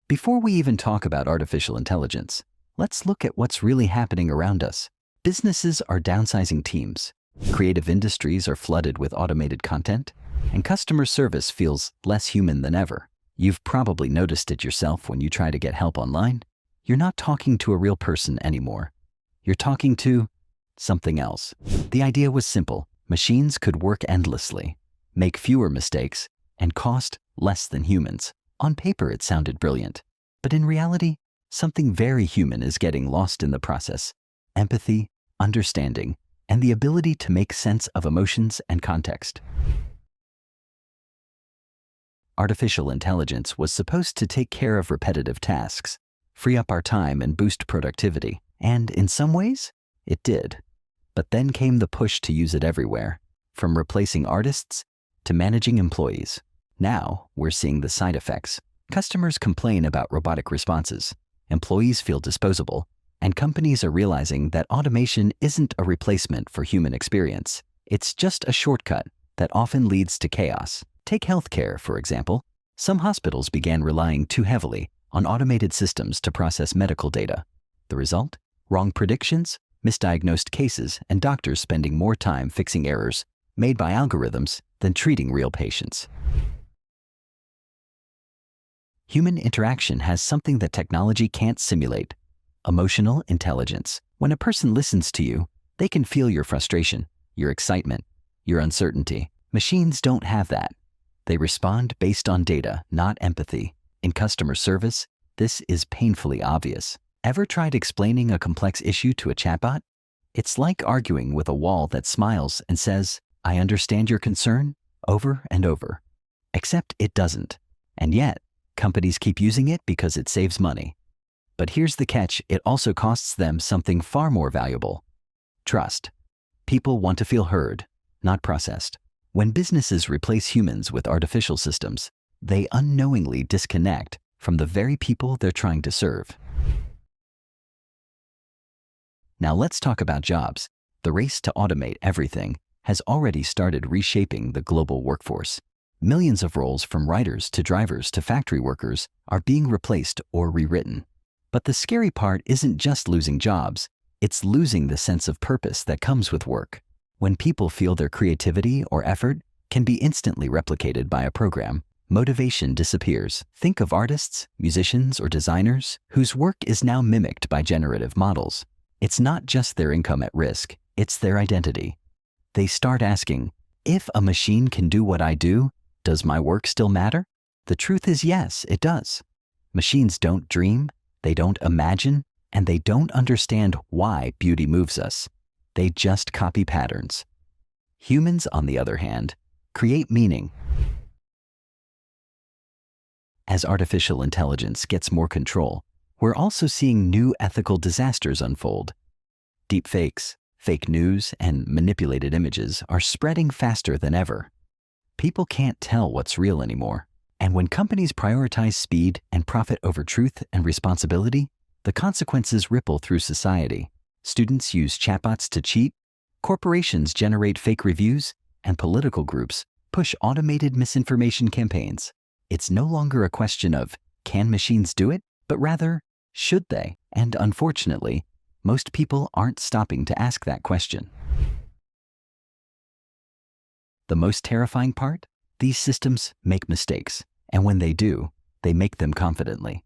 Before we even talk about artificial intelligence, let's look at what's really happening around us. Businesses are downsizing teams, creative industries are flooded with automated content, and customer service feels less human than ever. You've probably noticed it yourself when you try to get help online. You're not talking to a real person anymore. You're talking to something else. The idea was simple. Machines could work endlessly, make fewer mistakes, and cost less than humans. On paper, it sounded brilliant. But in reality, something very human is getting lost in the process. Empathy, understanding, and the ability to make sense of emotions and context. Artificial intelligence was supposed to take care of repetitive tasks, free up our time and boost productivity. And in some ways, it did. But then came the push to use it everywhere, from replacing artists to managing employees. Now, we're seeing the side effects. Customers complain about robotic responses, employees feel disposable, and companies are realizing that automation isn't a replacement for human experience. It's just a shortcut that often leads to chaos. Take healthcare, for example. Some hospitals began relying too heavily on automated systems to process medical data. The result? Wrong predictions, misdiagnosed cases, and doctors spending more time fixing errors made by algorithms than treating real patients. Human interaction has something that technology can't simulate: emotional intelligence. When a person listens to you, they can feel your frustration, your excitement, your uncertainty. Machines don't have that. They respond based on data, not empathy. In customer service, this is painfully obvious. Ever tried explaining a complex issue to a chatbot? It's like arguing with a wall that smiles and says, "I understand your concern," over and over. Except it doesn't. And yet, companies keep using it because it saves money. But here's the catch: it also costs them something far more valuable: trust. People want to feel heard, not processed. When businesses replace humans with artificial systems, they unknowingly disconnect from the very people they're trying to serve. Now let's talk about jobs. The race to automate everything has already started reshaping the global workforce. Millions of roles, from writers to drivers to factory workers, are being replaced or rewritten. But the scary part isn't just losing jobs, it's losing the sense of purpose that comes with work. When people feel their creativity or effort can be instantly replicated by a program, motivation disappears. Think of artists, musicians, or designers whose work is now mimicked by generative models. It's not just their income at risk, it's their identity. They start asking, if a machine can do what I do, does my work still matter? The truth is yes, it does. Machines don't dream, they don't imagine, and they don't understand why beauty moves us. They just copy patterns. Humans, on the other hand, create meaning. As artificial intelligence gets more control, we're also seeing new ethical disasters unfold. Deepfakes, fake news, and manipulated images are spreading faster than ever. People can't tell what's real anymore. And when companies prioritize speed and profit over truth and responsibility, the consequences ripple through society. Students use chatbots to cheat, corporations generate fake reviews, and political groups push automated misinformation campaigns. It's no longer a question of, can machines do it? But rather, should they? And unfortunately, most people aren't stopping to ask that question. The most terrifying part? These systems make mistakes, and when they do, they make them confidently.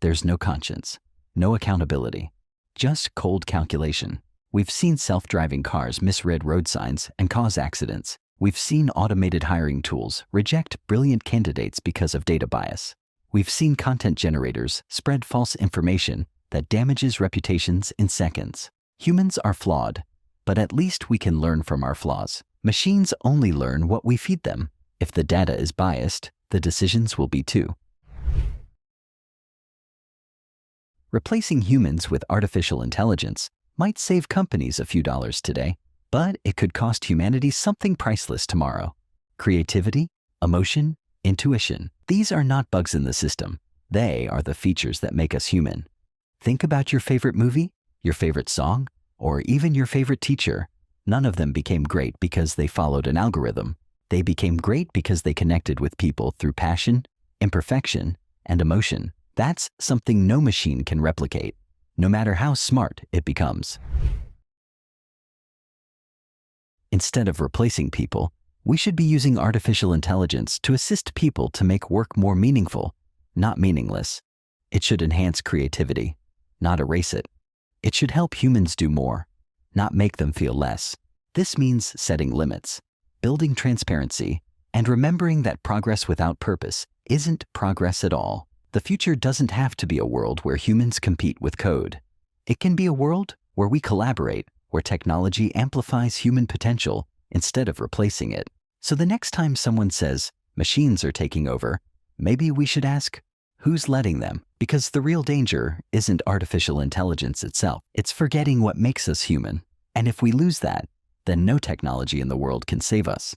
There's no conscience, no accountability, just cold calculation. We've seen self-driving cars misread road signs and cause accidents. We've seen automated hiring tools reject brilliant candidates because of data bias. We've seen content generators spread false information that damages reputations in seconds. Humans are flawed, but at least we can learn from our flaws. Machines only learn what we feed them. If the data is biased, the decisions will be too. Replacing humans with artificial intelligence might save companies a few dollars today, but it could cost humanity something priceless tomorrow. Creativity, emotion, intuition. These are not bugs in the system. They are the features that make us human. Think about your favorite movie, your favorite song, or even your favorite teacher. None of them became great because they followed an algorithm. They became great because they connected with people through passion, imperfection, and emotion. That's something no machine can replicate, no matter how smart it becomes. Instead of replacing people, we should be using artificial intelligence to assist people to make work more meaningful, not meaningless. It should enhance creativity, not erase it. It should help humans do more, not make them feel less. This means setting limits, building transparency, and remembering that progress without purpose isn't progress at all. The future doesn't have to be a world where humans compete with code. It can be a world where we collaborate, where technology amplifies human potential instead of replacing it. So the next time someone says, machines are taking over, maybe we should ask, who's letting them? Because the real danger isn't artificial intelligence itself. It's forgetting what makes us human. And if we lose that, then no technology in the world can save us.